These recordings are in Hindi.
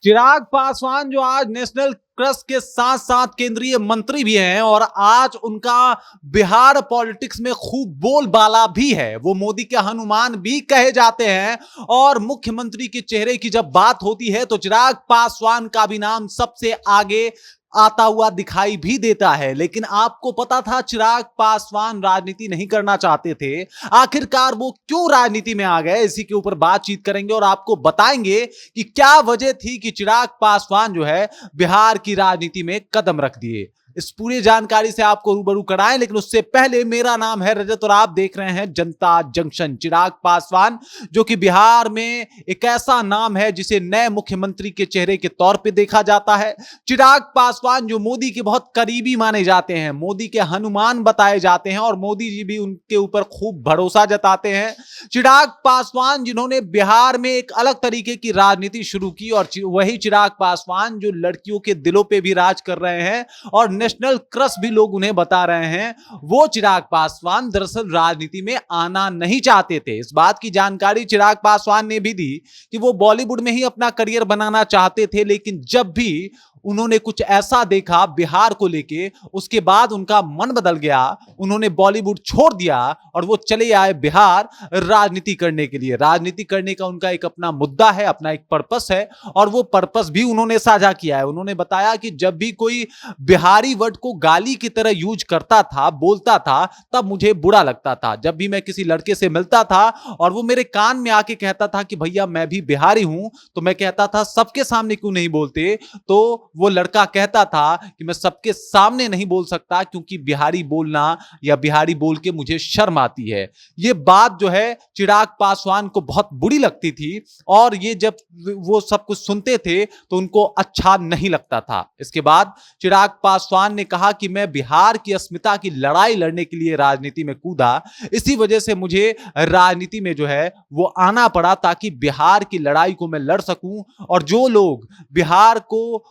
चिराग पासवान जो आज नेशनल क्रश के साथ साथ केंद्रीय मंत्री भी हैं और आज उनका बिहार पॉलिटिक्स में खूब बोलबाला भी है। वो मोदी के हनुमान भी कहे जाते हैं और मुख्यमंत्री के चेहरे की जब बात होती है तो चिराग पासवान का भी नाम सबसे आगे आता हुआ दिखाई भी देता है। लेकिन आपको पता था चिराग पासवान राजनीति नहीं करना चाहते थे? आखिरकार वो क्यों राजनीति में आ गए? इसी के ऊपर बातचीत करेंगे और आपको बताएंगे कि क्या वजह थी कि चिराग पासवान जो है बिहार की राजनीति में कदम रख दिए। इस पूरी जानकारी से आपको रूबरू कराएं, लेकिन उससे पहले मेरा नाम है रजत और आप देख रहे हैं जनता जंक्शन। चिराग पासवान जो कि बिहार में एक ऐसा नाम है जिसे नए मुख्यमंत्री के चेहरे के तौर पे देखा जाता है। चिराग पासवान जो मोदी के बहुत करीबी माने जाते हैं, मोदी के हनुमान बताए जाते हैं और मोदी जी भी उनके ऊपर खूब भरोसा जताते हैं। चिराग पासवान जिन्होंने बिहार में एक अलग तरीके की राजनीति शुरू की और वही चिराग पासवान जो लड़कियों के दिलों पे भी राज कर रहे हैं और नेशनल क्रश भी लोग उन्हें बता रहे हैं। वो चिराग पासवान दरअसल राजनीति में आना नहीं चाहते थे। इस बात की जानकारी चिराग पासवान ने भी दी कि वो बॉलीवुड में ही अपना करियर बनाना चाहते थे, लेकिन जब भी उन्होंने कुछ ऐसा देखा बिहार को लेके, उसके बाद उनका मन बदल गया। उन्होंने बॉलीवुड छोड़ दिया और वो चले आए बिहार राजनीति करने के लिए। राजनीति करने का उनका एक अपना मुद्दा है, अपना एक पर्पस है और वो पर्पस भी उन्होंने साझा किया है। उन्होंने बताया कि जब भी कोई बिहारी वर्ड को गाली की तरह यूज करता था, बोलता था, तब मुझे बुरा लगता था। जब भी मैं किसी लड़के से मिलता था और वो मेरे कान में आके कहता था कि भैया मैं भी बिहारी हूं, तो मैं कहता था सबके सामने क्यों नहीं बोलते? तो वो लड़का कहता था कि मैं सबके सामने नहीं बोल सकता क्योंकि बिहारी बोलना या बिहारी बोल के मुझे शर्म आती है। ये बात जो है चिराग पासवान को बहुत बुरी लगती थी और ये जब वो सब कुछ सुनते थे तो उनको अच्छा नहीं लगता था। इसके बाद चिराग पासवान ने कहा कि मैं बिहार की अस्मिता की लड़ाई लड़ने के लिए राजनीति में कूदा। इसी वजह से मुझे राजनीति में जो है वो आना पड़ा ताकि बिहार की लड़ाई को मैं लड़ सकूं। और जो लोग बिहार को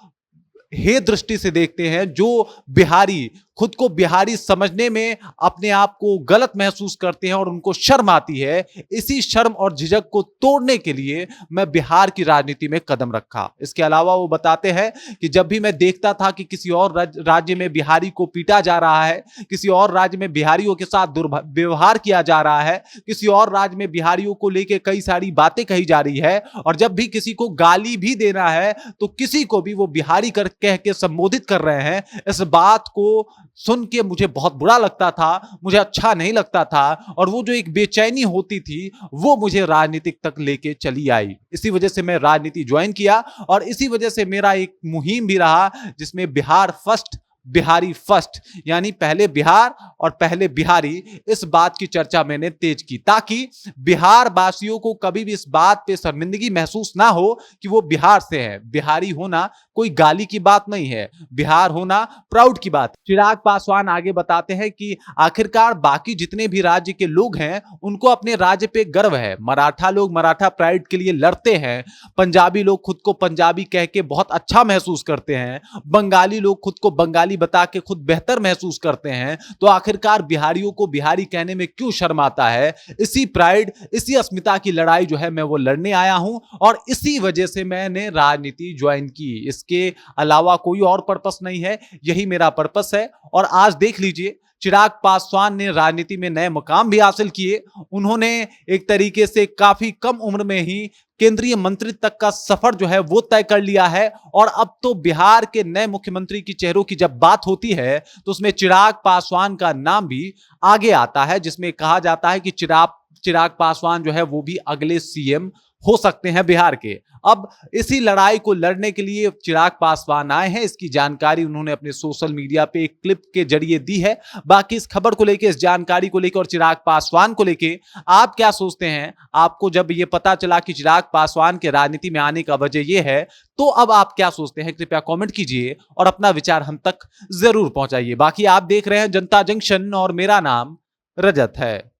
हे दृष्टि से देखते हैं, जो बिहारी खुद को बिहारी समझने में अपने आप को गलत महसूस करते हैं और उनको शर्म आती है, इसी शर्म और झिझक को तोड़ने के लिए मैं बिहार की राजनीति में कदम रखा। इसके अलावा वो बताते हैं कि जब भी मैं देखता था कि किसी और राज्य में बिहारी को पीटा जा रहा है, किसी और राज्य में बिहारियों के साथ दुर्व्यवहार किया जा रहा है, किसी और राज्य में बिहारियों को लेकर कई सारी बातें कही जा रही है और जब भी किसी को गाली भी देना है तो किसी को भी वो बिहारी कह के संबोधित कर रहे हैं, इस बात को सुन के मुझे बहुत बुरा लगता था, मुझे अच्छा नहीं लगता था और वो जो एक बेचैनी होती थी वो मुझे राजनीतिक तक लेके चली आई। इसी वजह से मैं राजनीति ज्वाइन किया और इसी वजह से मेरा एक मुहिम भी रहा जिसमें बिहार फर्स्ट बिहारी फर्स्ट, यानी पहले बिहार और पहले बिहारी, इस बात की चर्चा मैंने तेज की ताकि बिहार वासियों को कभी भी इस बात पे शर्मिंदगी महसूस ना हो कि वो बिहार से है। बिहारी होना कोई गाली की बात नहीं है, बिहार होना प्राउड की बात है। चिराग पासवान आगे बताते हैं कि आखिरकार बाकी जितने भी राज्य के लोग हैं उनको अपने राज्य पे गर्व है। मराठा लोग मराठा प्राइड के लिए लड़ते हैं, पंजाबी लोग खुद को पंजाबी कह के बहुत अच्छा महसूस करते हैं, बंगाली लोग खुद को बंगाली बता के खुद बेहतर महसूस करते हैं। तो आखिरकार बिहारियों को बिहारी कहने में क्यों शर्म आता है? इसी प्राइड, इसी अस्मिता की लड़ाई जो है मैं वो लड़ने आया हूं और इसी वजह से मैंने राजनीति ज्वाइन की। इसके अलावा कोई और पर्पस नहीं है, यही मेरा पर्पस है। और आज देख लीजिए चिराग पासवान ने राजनीति में नए मुकाम भी हासिल किए। उन्होंने एक तरीके से काफी कम उम्र में ही केंद्रीय मंत्री तक का सफर जो है वो तय कर लिया है और अब तो बिहार के नए मुख्यमंत्री की चेहरों की जब बात होती है तो उसमें चिराग पासवान का नाम भी आगे आता है, जिसमें कहा जाता है कि चिराग पासवान जो है वो भी अगले सीएम हो सकते हैं बिहार के। अब इसी लड़ाई को लड़ने के लिए चिराग पासवान आए हैं। इसकी जानकारी उन्होंने अपने सोशल मीडिया पे एक क्लिप के जरिए दी है। बाकी इस खबर को लेकर, इस जानकारी को लेकर और चिराग पासवान को लेकर आप क्या सोचते हैं? आपको जब ये पता चला कि चिराग पासवान के राजनीति में आने का वजह यह है, तो अब आप क्या सोचते हैं? कृपया कमेंट कीजिए और अपना विचार हम तक जरूर पहुंचाइए। बाकी आप देख रहे हैं जनता जंक्शन और मेरा नाम रजत है।